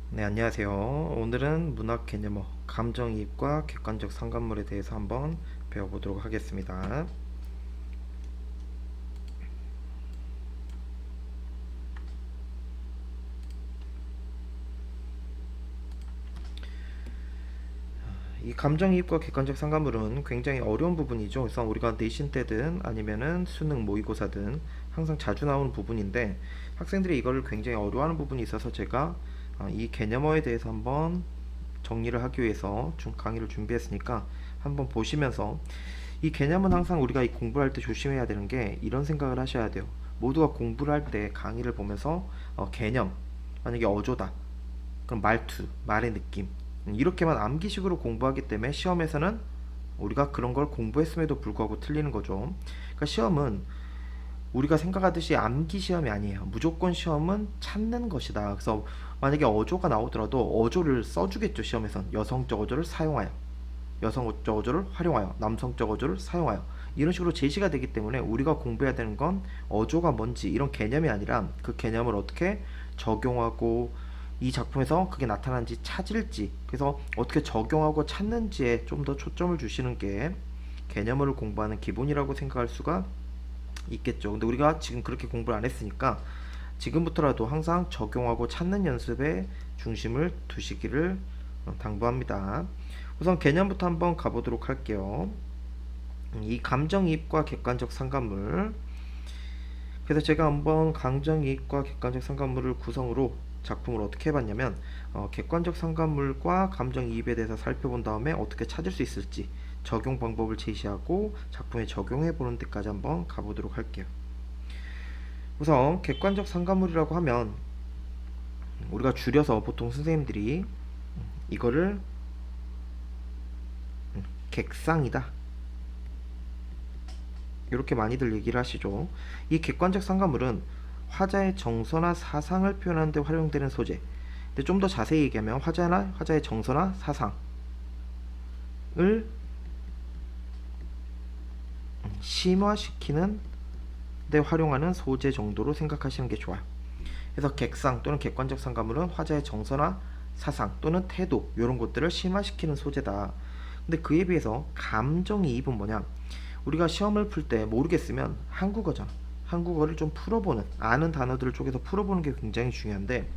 네, 안녕하세요. 오늘은 문학 개념어, 감정이입과 객관적 상관물에 대해서 한번 배워보도록 하겠습니다. 이 감정이입과 객관적 상관물은 굉장히 어려운 부분이죠. 그래서 우리가 내신 때든 아니면은 수능 모의고사든 항상 자주 나오는 부분인데 학생들이 이걸 굉장히 어려워하는 부분이 있어서 제가 이 개념어에 대해서 한번 정리를 하기 위해서 강의를 준비했으니까 한번 보시면서 이 개념은 항상 우리가 이 공부를 할 때 조심해야 되는 게 이런 생각을 하셔야 돼요. 모두가 공부를 할 때 강의를 보면서 개념, 만약에 어조다. 그럼 말투, 말의 느낌. 이렇게만 암기식으로 공부하기 때문에 시험에서는 우리가 그런 걸 공부했음에도 불구하고 틀리는 거죠. 그러니까 시험은 우리가 생각하듯이 암기 시험이 아니에요. 무조건 시험은 찾는 것이다. 그래서 만약에 어조가 나오더라도 어조를 써주겠죠. 시험에선 여성적 어조를 사용하여, 여성적 어조를 활용하여, 남성적 어조를 사용하여, 이런 식으로 제시가 되기 때문에 우리가 공부해야 되는 건 어조가 뭔지 이런 개념이 아니라 그 개념을 어떻게 적용하고 이 작품에서 그게 나타난지 찾을지, 그래서 어떻게 적용하고 찾는지에 좀 더 초점을 주시는 게 개념을 공부하는 기본이라고 생각할 수가 있겠죠. 근데 우리가 지금 그렇게 공부를 안 했으니까 지금부터라도 항상 적용하고 찾는 연습에 중심을 두시기를 당부합니다. 우선 개념부터 한번 가보도록 할게요. 이 감정이입과 객관적 상관물. 그래서 제가 한번 감정이입과 객관적 상관물을 구성으로 작품을 어떻게 해봤냐면 객관적 상관물과 감정이입에 대해서 살펴본 다음에 어떻게 찾을 수 있을지 적용 방법을 제시하고 작품에 적용해 보는 데까지 한번 가보도록 할게요. 우선 객관적 상관물이라고 하면 우리가 줄여서 보통 선생님들이 이거를 객상이다 이렇게 많이들 얘기를 하시죠. 이 객관적 상관물은 화자의 정서나 사상을 표현하는 데 활용되는 소재. 근데 좀 더 자세히 얘기하면 화자의 정서나 사상을 심화시키는 데 활용하는 소재 정도로 생각하시는 게 좋아요. 그래서 객상 또는 객관적 상관물은 화자의 정서나 사상 또는 태도 이런 것들을 심화시키는 소재다. 근데 그에 비해서 감정이입은 뭐냐? 우리가 시험을 풀 때 모르겠으면 한국어잖아. 한국어를 좀 풀어보는, 아는 단어들을 쪼개서 풀어보는 게 굉장히 중요한데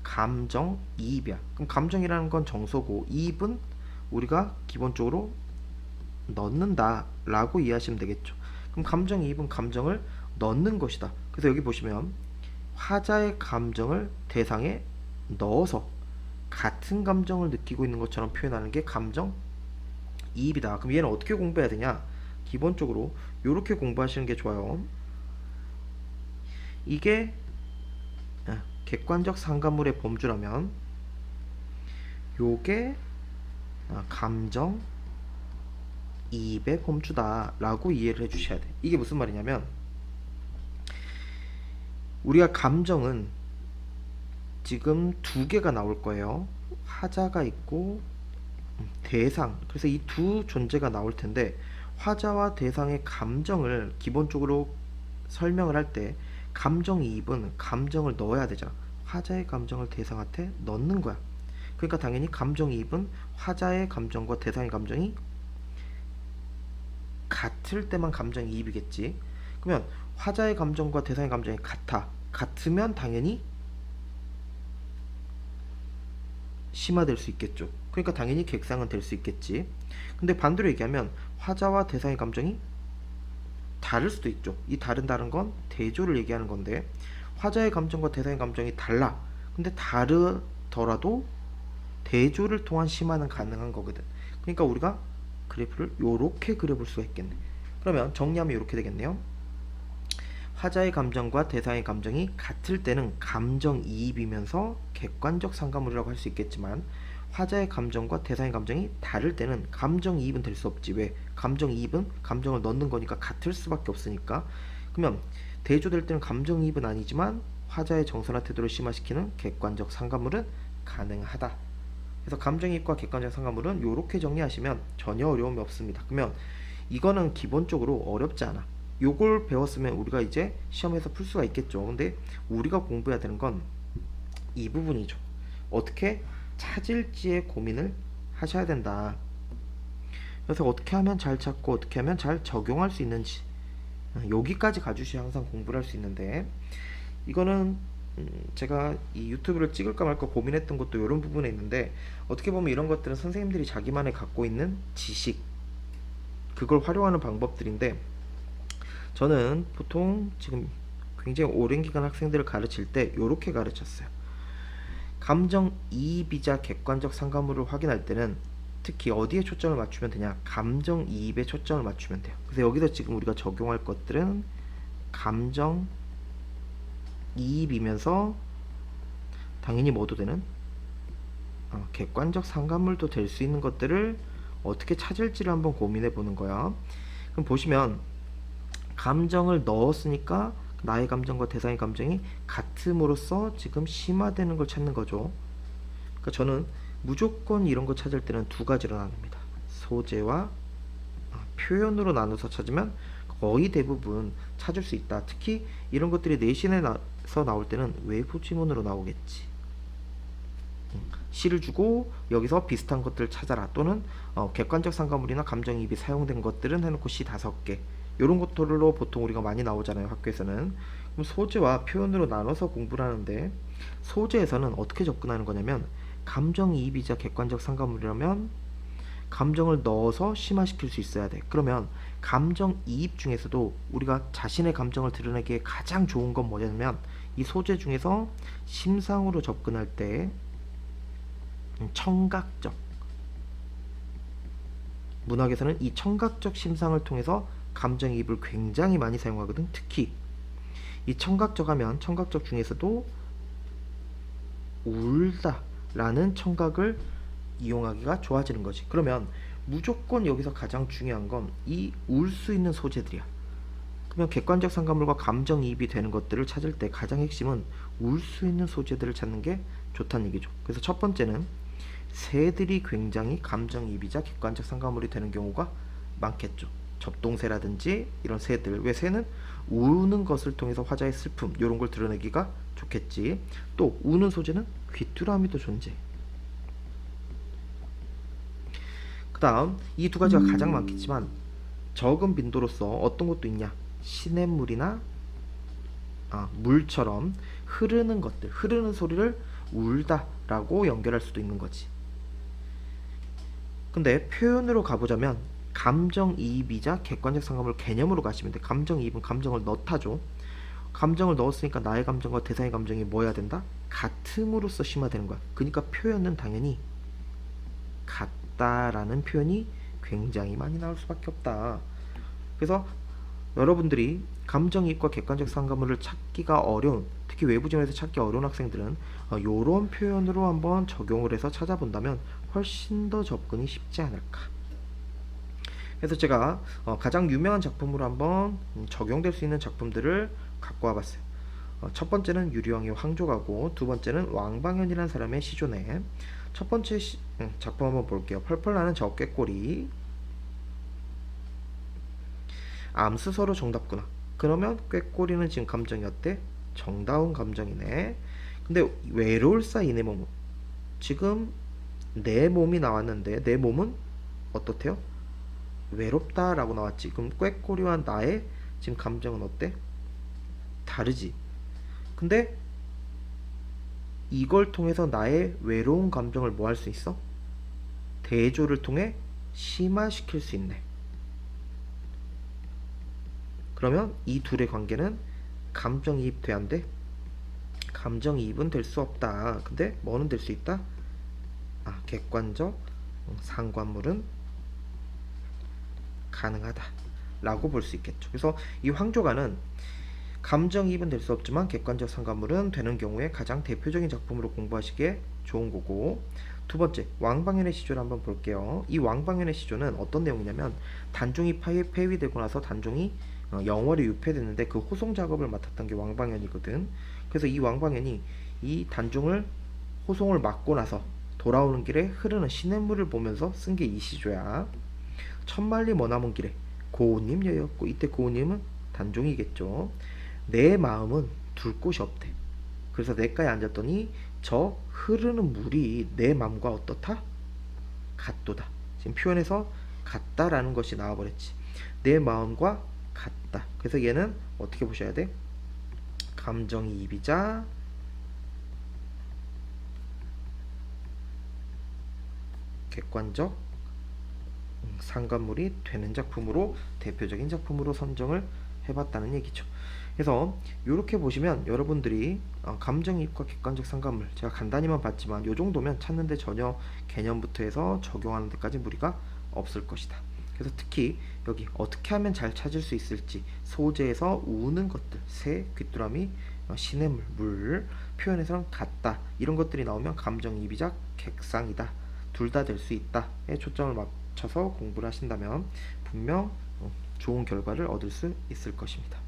감정이입이야. 그럼 감정이라는 건 정서고 이입은 우리가 기본적으로 넣는다 라고 이해하시면 되겠죠. 그럼 감정이입은 감정을 넣는 것이다. 그래서 여기 보시면 화자의 감정을 대상에 넣어서 같은 감정을 느끼고 있는 것처럼 표현하는 게 감정이입이다. 그럼 얘는 어떻게 공부해야 되냐? 기본적으로 이렇게 공부하시는 게 좋아요. 이게 객관적 상관물의 범주라면 요게 감정이입의 범주다라고 이해를 해주셔야 돼. 이게 무슨 말이냐면 우리가 감정은 지금 두 개가 나올 거예요. 화자가 있고 대상. 그래서 이 두 존재가 나올 텐데 화자와 대상의 감정을 기본적으로 설명을 할 때 감정이입은 감정을 넣어야 되잖아. 화자의 감정을 대상한테 넣는 거야. 그러니까 당연히 감정이입은 화자의 감정과 대상의 감정이 같을 때만 감정이입이겠지. 그러면 화자의 감정과 대상의 감정이 같으면 당연히 심화될 수 있겠죠. 그러니까 당연히 객상은 될 수 있겠지. 근데 반대로 얘기하면 화자와 대상의 감정이 다를 수도 있죠. 이 다른 건 대조를 얘기하는 건데 화자의 감정과 대상의 감정이 달라. 근데 다르더라도 대조를 통한 심화는 가능한 거거든. 그러니까 우리가 그래프를 이렇게 그려볼 수가 있겠네. 그러면 정리하면 이렇게 되겠네요. 화자의 감정과 대상의 감정이 같을 때는 감정이입이면서 객관적 상관물이라고 할 수 있겠지만 화자의 감정과 대상의 감정이 다를 때는 감정이입은 될 수 없지. 왜? 감정이입은 감정을 넣는 거니까 같을 수밖에 없으니까. 그러면 대조될 때는 감정이입은 아니지만 화자의 정서나 태도를 심화시키는 객관적 상관물은 가능하다. 그래서 감정이입과 객관적 상관물은 이렇게 정리하시면 전혀 어려움이 없습니다. 그러면 이거는 기본적으로 어렵지 않아. 요걸 배웠으면 우리가 이제 시험에서 풀 수가 있겠죠. 근데 우리가 공부해야 되는 건 이 부분이죠. 어떻게 찾을지에 고민을 하셔야 된다. 그래서 어떻게 하면 잘 찾고 어떻게 하면 잘 적용할 수 있는지 여기까지 가주셔야 항상 공부를 할 수 있는데, 이거는 제가 이 유튜브를 찍을까 말까 고민했던 것도 이런 부분에 있는데, 어떻게 보면 이런 것들은 선생님들이 자기만의 갖고 있는 지식, 그걸 활용하는 방법들인데, 저는 보통 지금 굉장히 오랜 기간 학생들을 가르칠 때 이렇게 가르쳤어요. 감정이입이자 객관적 상관물을 확인할 때는 특히 어디에 초점을 맞추면 되냐? 감정이입에 초점을 맞추면 돼요. 그래서 여기서 지금 우리가 적용할 것들은 감정이입이면서 당연히 뭐도 되는 객관적 상관물도 될 수 있는 것들을 어떻게 찾을지를 한번 고민해 보는 거야. 그럼 보시면 감정을 넣었으니까 나의 감정과 대상의 감정이 같음으로써 지금 심화되는 걸 찾는 거죠. 그러니까 저는 무조건 이런 거 찾을 때는 두 가지로 나눕니다. 소재와 표현으로 나눠서 찾으면 거의 대부분 찾을 수 있다. 특히 이런 것들이 내신에서 나올 때는 외부 지문으로 나오겠지. 시를 주고 여기서 비슷한 것들을 찾아라, 또는 객관적 상관물이나 감정이입이 사용된 것들은 해놓고 시 5개, 이런 것들로 보통 우리가 많이 나오잖아요, 학교에서는. 그럼 소재와 표현으로 나눠서 공부를 하는데, 소재에서는 어떻게 접근하는 거냐면, 감정이입이자 객관적 상관물이라면 감정을 넣어서 심화시킬 수 있어야 돼. 그러면 감정이입 중에서도 우리가 자신의 감정을 드러내기에 가장 좋은 건 뭐냐면, 이 소재 중에서 심상으로 접근할 때 청각적, 문학에서는 이 청각적 심상을 통해서 감정이입을 굉장히 많이 사용하거든. 특히 이 청각적 하면 청각적 중에서도 울다 라는 청각을 이용하기가 좋아지는 거지. 그러면 무조건 여기서 가장 중요한 건 이 울 수 있는 소재들이야. 그러면 객관적 상관물과 감정이입이 되는 것들을 찾을 때 가장 핵심은 울 수 있는 소재들을 찾는 게 좋다는 얘기죠. 그래서 첫 번째는 새들이 굉장히 감정이입이자 객관적 상관물이 되는 경우가 많겠죠. 접동새라든지 이런 새들. 왜 새는 우는 것을 통해서 화자의 슬픔 이런 걸 드러내기가 좋겠지. 또 우는 소재는 귀뚜라미도 존재해. 그 다음 이 두 가지가 가장 많겠지만 적은 빈도로서 어떤 것도 있냐? 시냇물이나 물처럼 흐르는 것들, 흐르는 소리를 울다 라고 연결할 수도 있는 거지. 근데 표현으로 가보자면 감정이입이자 객관적 상관물 개념으로 가시면 돼. 감정이입은 감정을 넣다죠. 감정을 넣었으니까 나의 감정과 대상의 감정이 뭐 해야 된다? 같음으로써 심화되는 거야. 그러니까 표현은 당연히 같다라는 표현이 굉장히 많이 나올 수밖에 없다. 그래서 여러분들이 감정이입과 객관적 상관물을 찾기가 어려운, 특히 외부 지문에서 찾기 어려운 학생들은 이런 표현으로 한번 적용을 해서 찾아본다면 훨씬 더 접근이 쉽지 않을까. 그래서 제가 가장 유명한 작품으로 한번 적용될 수 있는 작품들을 갖고 와봤어요. 첫 번째는 유리왕의 황조가고, 두 번째는 왕방현이라는 사람의 시조네. 첫 번째 작품 한번 볼게요. 펄펄 나는 저 꾀꼬리. 암수서로 정답구나. 그러면 꾀꼬리는 지금 감정이 어때? 정다운 감정이네. 근데 외로울사 이내 몸은, 지금 내 몸이 나왔는데 내 몸은 어떻대요? 외롭다라고 나왔지. 그럼 꾀꼬리와 나의 지금 감정은 어때? 다르지. 근데 이걸 통해서 나의 외로운 감정을 뭐 할 수 있어? 대조를 통해 심화시킬 수 있네. 그러면 이 둘의 관계는 감정이입 돼야 안 돼? 감정이입은 될 수 없다. 근데 뭐는 될 수 있다? 객관적 상관물은 가능하다 라고 볼 수 있겠죠. 그래서 이 황조가는 감정이입은 될 수 없지만 객관적 상관물은 되는 경우에 가장 대표적인 작품으로 공부하시기에 좋은 거고, 두 번째 왕방현의 시조를 한번 볼게요. 이 왕방현의 시조는 어떤 내용이냐면, 단종이 폐위되고 나서 단종이 영월에 유폐됐는데 그 호송 작업을 맡았던 게 왕방현이거든. 그래서 이 왕방현이 이 단종을 호송을 맡고 나서 돌아오는 길에 흐르는 시냇물을 보면서 쓴 게 이 시조야. 천만리 머나먼 길에 고우님 여였고, 이때 고우님은 단종이겠죠. 내 마음은 둘 곳이 없대. 그래서 냇가에 앉았더니 저 흐르는 물이 내 맘과 어떻다? 같도다. 지금 표현에서 같다라는 것이 나와버렸지. 내 마음과 같다. 그래서 얘는 어떻게 보셔야 돼? 감정이입이자 객관적 상관물이 되는 작품으로 대표적인 작품으로 선정을 해봤다는 얘기죠. 그래서 이렇게 보시면 여러분들이 감정이입과 객관적 상관물 제가 간단히만 봤지만 이 정도면 찾는데 전혀 개념부터 해서 적용하는 데까지 무리가 없을 것이다. 그래서 특히 여기 어떻게 하면 잘 찾을 수 있을지 소재에서 우는 것들 새, 귀뚜라미, 시냇물, 물 표현에서는 같다 이런 것들이 나오면 감정이입이자 객상이다 둘 다 될 수 있다에 초점을 맞춰서 공부를 하신다면 분명 좋은 결과를 얻을 수 있을 것입니다.